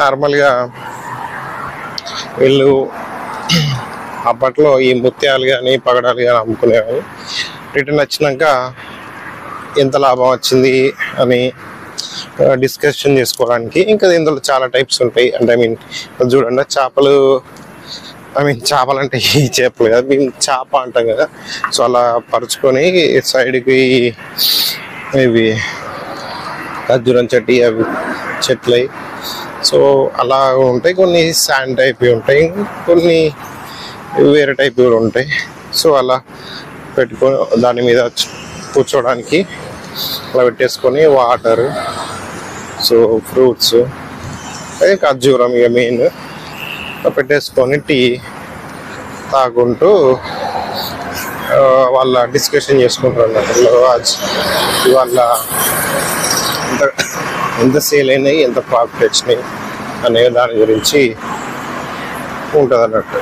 నార్మల్గా వీళ్ళు అప్పట్లో ఈ ముత్యాలు కానీ పగడాలు కానీ అమ్ముకునేవారు. రిటర్న్ వచ్చినాక ఎంత లాభం వచ్చింది అని డిస్కషన్ చేసుకోవడానికి. ఇంకా ఇందులో చాలా టైప్స్ ఉంటాయి. అంటే చూడండి, చేపలు చేపలు అంటే ఈ చేపలు కదా, మేము చేప అంటాం కదా. సో అలా పరుచుకొని సైడ్కి ఇవి ఖర్జూరం చెట్టు అవి చెట్లు. సో అలా ఉంటాయి. కొన్ని శాండ్ టైప్ ఉంటాయి, కొన్ని వేరే టైప్ కూడా ఉంటాయి. సో అలా పెట్టుకొని దాని మీద కూర్చోడానికి అలా పెట్టేసుకొని వాటర్, సో ఫ్రూట్స్, ఖర్జూరం ఇక మెయిన్ పెట్టేసుకొని టీ తాగుంటూ వాళ్ళ డిస్కషన్ చేసుకుంటారు అన్నట్టు. వాళ్ళ ఎంత సేల్ అయినాయి, ఎంత ప్రాఫిట్ వచ్చినాయి అనే దాని గురించి ఉంటుంది అన్నట్టు.